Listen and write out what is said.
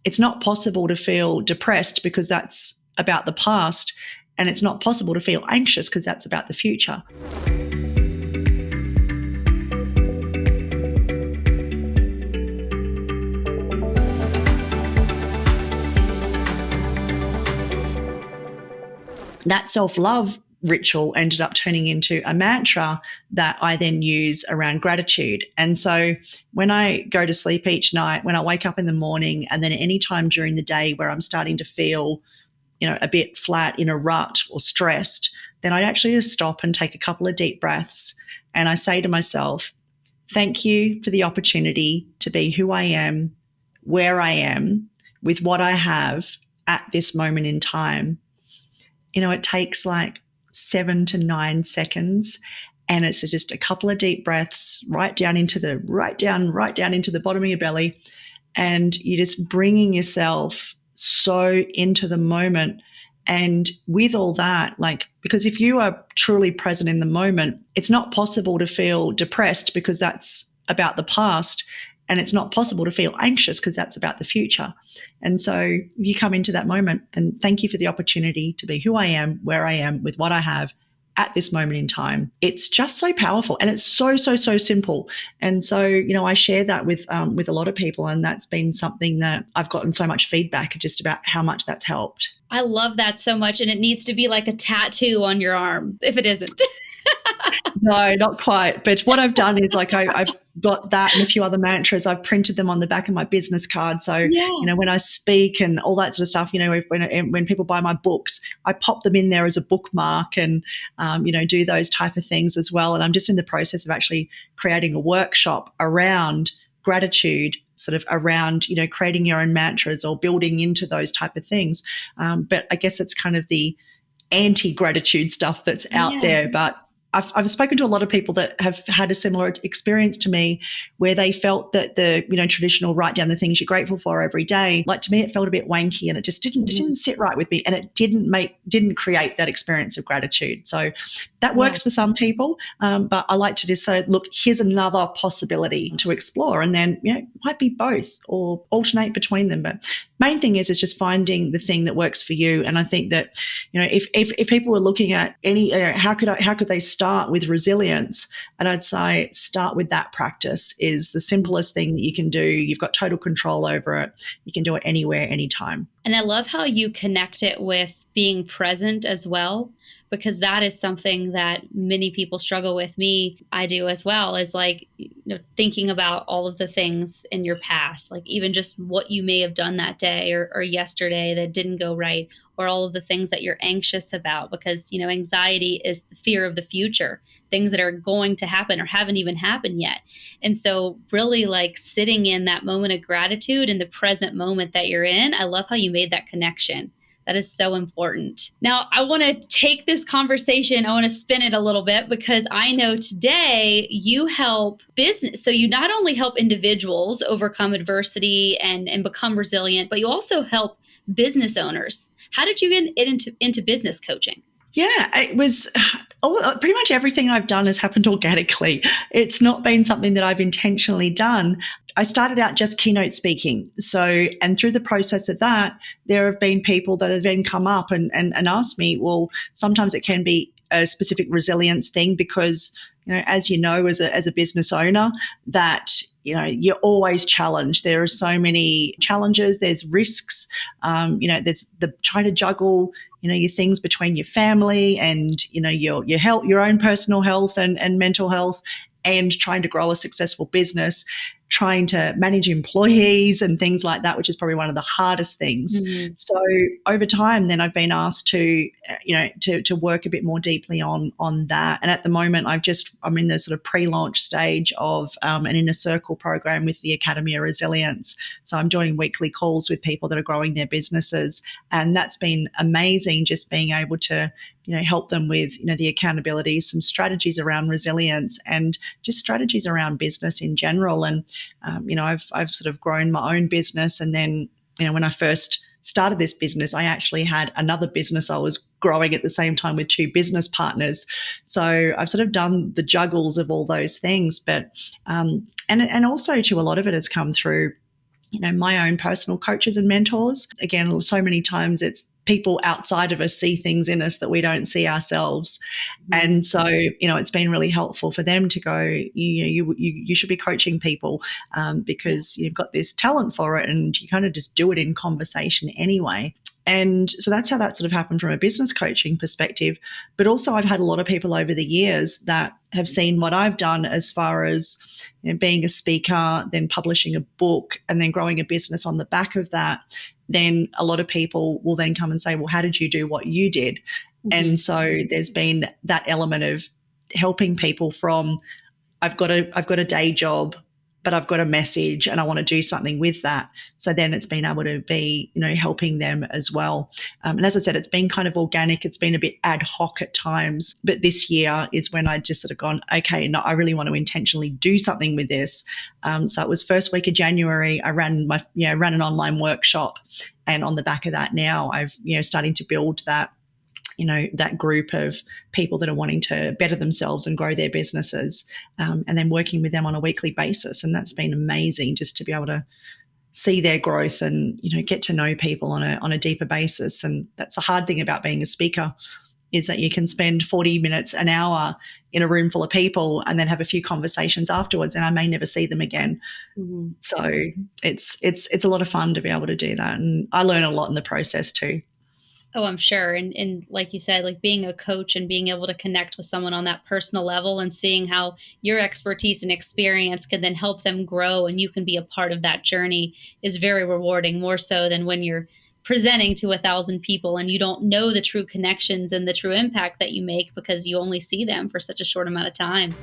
It's not possible to feel depressed because that's about the past, and it's not possible to feel anxious because that's about the future. That self-love ritual ended up turning into a mantra that I then use around gratitude. And so when I go to sleep each night, when I wake up in the morning, and then any time during the day where I'm starting to feel, a bit flat, in a rut or stressed, then I actually just stop and take a couple of deep breaths. And I say to myself, thank you for the opportunity to be who I am, where I am, with what I have at this moment in time. It takes like 7 to 9 seconds, and it's just a couple of deep breaths right down into the bottom of your belly, and you're just bringing yourself so into the moment. And with all that, because if you are truly present in the moment, it's not possible to feel depressed because that's about the past. And it's not possible to feel anxious because that's about the future. And so you come into that moment, and thank you for the opportunity to be who I am, where I am, with what I have at this moment in time. It's just so powerful, and it's so, so, so simple. And so, I share that with a lot of people, and that's been something that I've gotten so much feedback just about how much that's helped. I love that so much. And it needs to be like a tattoo on your arm if it isn't. No, not quite. But what I've done is I've got that and a few other mantras. I've printed them on the back of my business card. So, when I speak and all that sort of stuff, when people buy my books, I pop them in there as a bookmark and, do those type of things as well. And I'm just in the process of actually creating a workshop around gratitude, sort of around, creating your own mantras or building into those type of things. But I guess it's kind of the anti-gratitude stuff that's out there. But I've spoken to a lot of people that have had a similar experience to me, where they felt that the traditional write down the things you're grateful for every day, like to me it felt a bit wanky, and it just didn't sit right with me, and it didn't create that experience of gratitude. So that works for some people, but I like to just say, look, here's another possibility to explore, and then it might be both or alternate between them. But main thing is just finding the thing that works for you. And I think that if people were looking at any how could they start with resilience, and I'd say start with that practice is the simplest thing that you can do. You've got total control over it. You can do it anywhere, anytime. And I love how you connect it with being present as well, because that is something that many people struggle with. I do as well, is thinking about all of the things in your past, like even just what you may have done that day or yesterday that didn't go right, or all of the things that you're anxious about, because, anxiety is the fear of the future, things that are going to happen or haven't even happened yet. And so really sitting in that moment of gratitude in the present moment that you're in, I love how you made that connection. That is so important. Now, I want to take this conversation, I want to spin it a little bit, because I know today you help business. So you not only help individuals overcome adversity and become resilient, but you also help business owners. How did you get into business coaching? Yeah, it was pretty much everything I've done has happened organically. It's not been something that I've intentionally done. I started out just keynote speaking. And through the process of that, there have been people that have then come up and asked me, well, sometimes it can be a specific resilience thing because, as as a business owner, that, you're always challenged. There are so many challenges. There's risks. There's the trying to juggle, your things between your family and, your health, your own personal health and mental health, and trying to grow a successful business, trying to manage employees and things like that, which is probably one of the hardest things. Mm-hmm. So over time, then I've been asked to work a bit more deeply on that. And at the moment, I'm in the sort of pre-launch stage of an inner circle program with the Academy of Resilience. So I'm doing weekly calls with people that are growing their businesses, and that's been amazing. Just being able to help them with the accountability, some strategies around resilience, and just strategies around business in general. And I've sort of grown my own business, and then when I first started this business, I actually had another business I was growing at the same time with 2 business partners. So I've sort of done the juggles of all those things, but and also too, a lot of it has come through my own personal coaches and mentors. Again, so many times it's people outside of us see things in us that we don't see ourselves. And so, it's been really helpful for them to go, you should be coaching people because you've got this talent for it, and you kind of just do it in conversation anyway. And so that's how that sort of happened from a business coaching perspective. But also I've had a lot of people over the years that have seen what I've done as far as being a speaker, then publishing a book, and then growing a business on the back of that. Then a lot of people will then come and say, well, how did you do what you did? And so there's been that element of helping people from I've got a day job, but I've got a message and I want to do something with that. So then it's been able to be, helping them as well. And as I said, it's been kind of organic. It's been a bit ad hoc at times. But this year is when I just sort of gone, okay, no, I really want to intentionally do something with this. So it was first week of January. I ran an online workshop. And on the back of that now, I've, starting to build that that group of people that are wanting to better themselves and grow their businesses, and then working with them on a weekly basis. And that's been amazing, just to be able to see their growth and, get to know people on a deeper basis. And that's the hard thing about being a speaker, is that you can spend 40 minutes, an hour in a room full of people and then have a few conversations afterwards, and I may never see them again. So it's a lot of fun to be able to do that. And I learn a lot in the process too. Oh, I'm sure. And like you said, like being a coach and being able to connect with someone on that personal level and seeing how your expertise and experience can then help them grow and you can be a part of that journey is very rewarding, more so than when you're presenting to 1,000 people and you don't know the true connections and the true impact that you make because you only see them for such a short amount of time.